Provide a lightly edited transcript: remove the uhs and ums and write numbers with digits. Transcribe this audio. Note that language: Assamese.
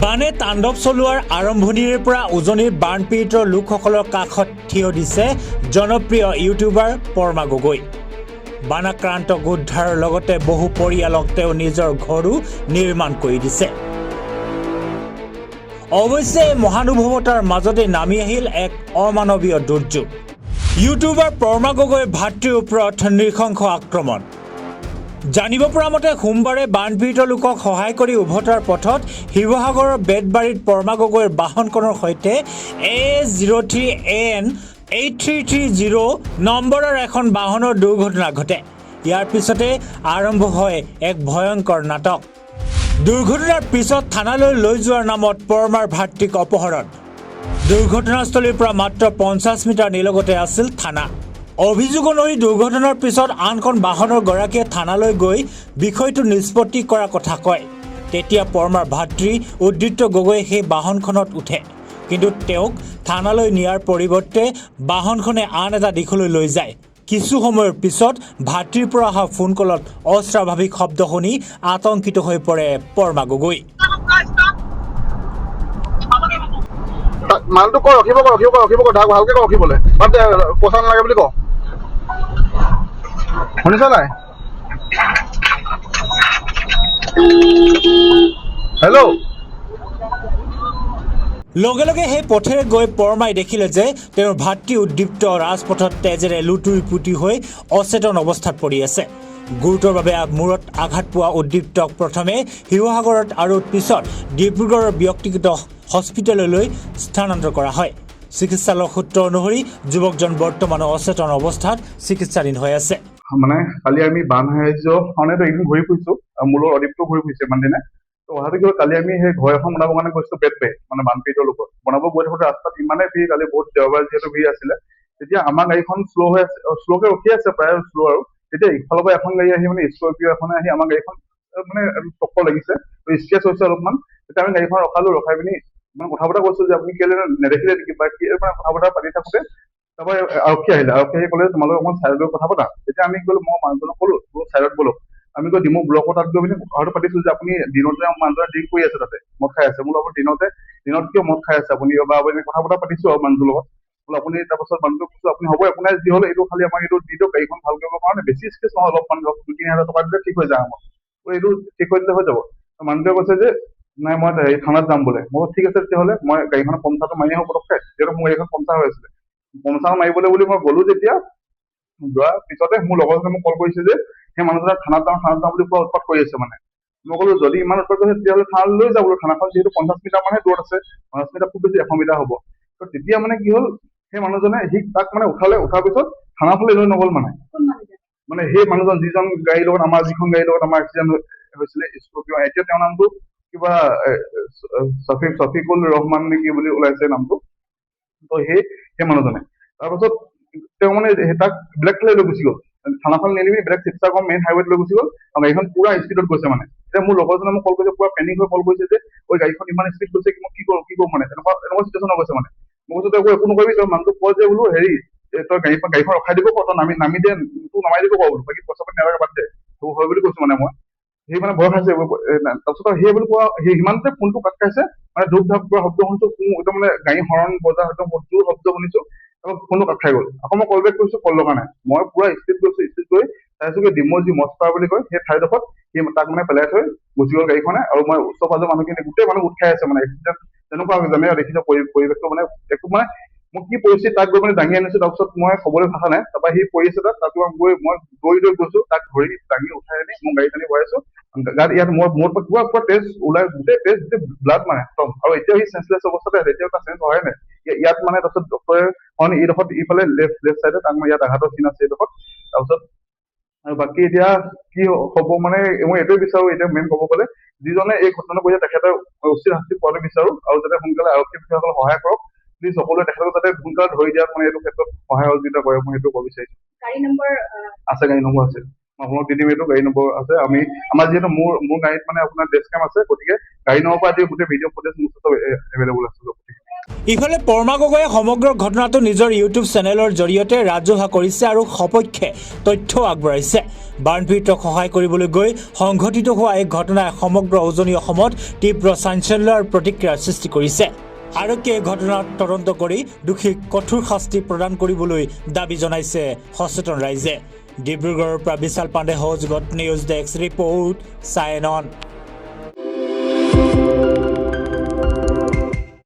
বানে তাণ্ডৱ চলোৱাৰ আৰম্ভণিৰে পৰা উজনিৰ বানপীড়িত লোকসকলৰ কাষত থিয় দিছে জনপ্ৰিয় ইউটিউবাৰ পৰ্মা গগৈ। বানাক্ৰান্তক উদ্ধাৰৰ লগতে বহু পৰিয়ালক তেওঁ নিজৰ ঘৰো নিৰ্মাণ কৰি দিছে। অৱশ্যে মহানুভৱতাৰ মাজতে নামি আহিল এক অমানৱীয় দুৰ্যোগ। ইউটিউবাৰ পৰ্মা গগৈৰ ভাতৃৰ ওপৰত নৃশংস আক্ৰমণ। জানিব পৰা মতে সোমবাৰে বানপীড়িত লোকক সহায় কৰি উভতাৰ পথত শিৱসাগৰৰ বেতবাৰীত পৰ্মা গগৈৰ বাহনখনৰ সৈতে A03AN 8330 নম্বৰৰ এখন বাহনৰ দুৰ্ঘটনা ঘটে। ইয়াৰ পিছতে আৰম্ভ হয় এক ভয়ংকৰ নাটক। দুৰ্ঘটনাৰ পিছত থানালৈ লৈ যোৱাৰ নামত পৰ্মাৰ ভাতৃক অপহৰণ। দুৰ্ঘটনাস্থলীৰ পৰা মাত্ৰ 50 মিটাৰ নিলগতে আছিল থানা। অভিযোগ অনুসৰি দুৰ্ঘটনাৰ পিছত আনখন বাহনৰ গৰাকীয়ে থানালৈ গৈ বিষয়টো নিষ্পত্তি কৰাৰ কথা কয়। তেতিয়া পৰ্মাৰ ভাতৃ উদ্দিত্য গগৈয়ে সেই বাহনখনত উঠে, কিন্তু তেওঁক থানালৈ নিয়াৰ পৰিৱৰ্তে বাহনখনে আন এটা দিশলৈ লৈ যায়। কিছু সময়ৰ পিছত ভাতৃৰ পৰা অহা ফোন কলত অস্বাভাৱিক শব্দ শুনি আতংকিত হৈ পৰে পৰ্মা গগৈ। মালটো ক ৰখিব ঢাক ভালকে ক ৰখিবলৈ পইচা নালাগে বুলি ক। শুনিছ নাই? হেল্ল'। লগে লগে সেই পথেৰে গৈ পৰ্মাই দেখিলে যে তেওঁৰ ভাতৃ উদ্দীপ্ত ৰাজপথত তেজেৰে লুটুৰি পুতি হৈ অচেতন অৱস্থাত পৰি আছে। গুৰুতৰভাৱে মূৰত আঘাত পোৱা উদ্দীপ্তক প্ৰথমে শিৱসাগৰত আৰু পিছত ডিব্ৰুগড়ৰ ব্যক্তিগত হস্পিটেললৈ স্থানান্তৰ কৰা হয়। চিকিৎসালয়ৰ সূত্ৰ অনুসৰি যুৱকজন বৰ্তমান অচেতন অৱস্থাত চিকিৎসাধীন হৈ আছে। মানে কালি আমি বান সাহায্য কাৰণেতো এদিন ঘূৰি ফুৰিছো, মোৰ লগত অদীপ্ত ঘূৰি ফুৰিছে ইমান দিনে। তো কথাটো কি হ'ল, কালি আমি সেই ঘৰ এখন বনাবৰ কাৰণে গৈছিলো বেতবে, মানে বানপীড়িত লোকত বনাব গৈ থাকোঁতে ৰাস্তাত ইমানেই ভিৰ, কালি বহুত দেওবাৰ যিহেতু ভিৰ আছিলে। তেতিয়া আমাৰ গাড়ীখন শ্ল'কে ৰখি আছে, প্ৰায় শ্ল' আৰু। তেতিয়া ইফালৰ পৰা এখন গাড়ী আহি মানে স্কৰপিঅ এখনে আহি আমাৰ গাড়ীখন মানে টক্কৰ লাগিছে, স্কেচ হৈছে অলপমান। তেতিয়া আমি গাড়ীখন ৰখাই পিনি মানে কথা বতৰা কৈছো যে আপুনি কেলে নেদেখিলে নেকি বা কি, মানে কথা বতৰা পাতি থাকোঁতে তাৰপৰা আৰক্ষী আহি ক'লে তোমালোকে অকমান চাইডত গৈ কথা পতা। তেতিয়া আমি গ'লো, মই মানুহজনক ক'লো চাইডত বলক। আমি গৈ ডিমৌ ব্লকৰ তাত গৈ পিনি কথাটো পাতিছো যে আপুনি দিনতে মানুহজনে ড্ৰিংক কৰি আছে, তাতে মদ খাই আছে। মোৰ লগত দিনত কিয় মদ খাই আছে আপুনি, বা কথা বতৰা পাতিছো আৰু মানুহটোৰ লগত। বোলো আপুনি তাৰপাছত মানুহটোক কৈছো আপুনি হ'ব আপোনাৰ যি হ'লে এইটো খালি আমাক এইটো দি দিয়ক, গাড়ীখন ভাল কৰিবৰ কাৰণে বেছি স্কেচ নহয়, অলপমান 2-3 হাজাৰ টকা দিলে ঠিক হৈ যায় আমাৰ। এইটো ঠিক হৈ দিলে হৈ যাব। মানুহটোৱে কৈছে যে নাই মই থানাত যাম বোলে। মই ঠিক আছে তেতিয়াহ'লে মই গাড়ীখনৰ পঞ্চাটো মাৰি আহোঁ পটককে, যিহেতু মোৰ গাড়ীখন পঞ্চাৰ হৈ আছিলে। পঞ্চাৰ মাৰিবলৈ বুলি মই গ'লো, যেতিয়া যোৱাৰ পিছতে মোৰ লগৰজনে মোক কল কৰিছে যে সেই মানুহজনে থানাত যাওঁ বুলি পুৰা উৎপাত কৰি আছে। মানে মই ক'লো যদি ইমান উৎপাত কৰিছে তেতিয়াহ'লে থানালৈ লৈ যাব। থানাখন যিহেতু 50 মিটাৰ মানহে দূৰত আছে, 50 মিটাৰ খুব বেছি 100 মিটাৰ হ'ব। তো তেতিয়া মানে কি হ'ল, সেই মানুহজনে তাক মানে উঠাৰ পিছত থানাৰ ফালে লৈ নগ'ল। মানে সেই মানুহজন যিজন গাড়ীৰ লগত যিখন গাড়ীৰ লগত আমাৰ এক্সিডেণ্ট হৈছিলে স্কৰপিঅ, এতিয়া তেওঁৰ নামটো কিবা শফিকুল ৰহমান নে কি বুলি ওলাইছে নামটো। তো সেই মানুহজনে তাৰপাছত তেওঁ মানে তাক বেলেগ ফালে লৈ গুচি গ'ল, থানাখন নিলি বেলেগ শিৱসাগৰ মেইন হাইৱেত লৈ গুচি গ'ল, আৰু গাড়ীখন পুৰা স্পীডত গৈছে। মানে এতিয়া মোৰ লগৰজনে মোক কল কৰিছে, পুৰা পেনিক হৈ কল কৰিছে যে ঐ গাড়ীখন ইমান স্পীড গৈছে, মই কি কৰোঁ মানে এনেকুৱা চিটুৱেশ্যন হৈ গৈছে। মানে মই কৈছো তই একো নকৰিবি, তই মানুহটোক কয় যে বোলো হেৰি তই গাড়ীখন ৰখাই দিব ক, তই নামি দে, তোৰ নমাই দিব ক বোলো, বাকী পইচা পাতি নালাগে বাদ দে, তোৰ হয় বুলি কৈছো। মানে মই সেই মানে ভয় খাইছে। তাৰপিছত সেই বুলি কোৱা সিমানতে ফোনটো কাট খাইছে, মানে ধূপ ধাপ পৰা শব্দ শুনিছো, একদম মানে গাড়ী হৰণ বজা একদম জোৰ শব্দ শুনিছো, তাৰপৰা ফোনটো কাট খাই গ'ল। আকৌ মই কল বেক কৰিছো, কল লগা নাই। মই পুৰা স্পীড গৈ চাইছোগে ডিমৌ যি মস্তা বুলি কয় সেই ঠাইডোখৰত সি তাক মানে পেলাই থৈ গুচি গ'ল গাড়ীখনে। আৰু মই ওচৰ পাজৰ মানুহখিনি গোটেই মানুহ গোট খাই আছে, মানে এক্সিডেণ্ট তেনেকুৱা জানে দেখিছো পৰিৱেশটো, মানে একো মানে মই কি পৰিস্থিতি তাক গৈ মানে দাঙি আনিছো। তাৰপিছত মই ক'বলৈ ভাষা নাই, তাৰপৰা সি পৰি আছে তাক গৈ মই দৌৰি গৈছো, তাক ধৰি দাঙি উঠাই আনি মোৰ গাড়ী টানি ভৰাইছো গাত। ইয়াত মোৰ পুৰা তেজ ওলাই, গোটেই ব্লাড মানে একদম। আৰু এতিয়াও সি চেঞ্চলেছ অৱস্থাতে আছে, এতিয়াও তাৰ চেঞ্চ হোৱাই নাই ইয়াত। মানে তাৰপিছত ডক্টৰে এইডোখৰত ইফালে লেফ্ট চাইডে তাক মই ইয়াত আঘাতৰ চিন আছে এইডোখৰত। তাৰপিছত আৰু বাকী এতিয়া কি হ'ব, মানে মই এইটোৱে বিচাৰো, এতিয়া মেইন ক'ব গ'লে যিজনে এই ঘটনাটো কৰিছে তেখেতৰ উচিত শাস্তি পোৱাটো বিচাৰো, আৰু যাতে সোনকালে আৰক্ষী বিষয়াসকলে সহায় কৰক। প্লিজ সকলোৱে তেখেতক যাতে সোনকালে ধৰি দিয়াত মানে এইটো ক্ষেত্ৰত সহায় সহযোগিতা কৰে, মই সেইটো ক'ব বিচাৰিছো। গাড়ী নম্বৰ আছে, মই আপোনাক দি দিম, এইটো গাড়ী নম্বৰ আছে। আমাৰ যিহেতু মোৰ গাড়ীত মানে আপোনাৰ ডেস্ক কেম আছে, গতিকে গাড়ী নম্বৰ পৰা গোটেই ভিডিঅ' ফুটেজ মোৰ ওচৰত এভেইলেবল আছে। ইফালে পৰমা গগৈয়ে সমগ্ৰ ঘটনাটো নিজৰ ইউটিউব চেনেলৰ জৰিয়তে ৰাজহুৱা কৰিছে আৰু সপক্ষে তথ্য আগবঢ়াইছে। বানপীড়িতক সহায় কৰিবলৈ গৈ সংঘটিত হোৱা এই ঘটনাই সমগ্ৰ উজনি অসমত তীব্ৰ চাঞ্চল্য আৰু প্ৰতিক্ৰিয়াৰ সৃষ্টি কৰিছে। আৰক্ষীয়ে ঘটনাৰ তদন্ত কৰি দোষীক কঠোৰ শাস্তি প্ৰদান কৰিবলৈ দাবী জনাইছে সচেতন ৰাইজে। ডিব্ৰুগড়ৰ পৰা বিশাল পাণ্ডে, সহযোগত news desk report, sign on.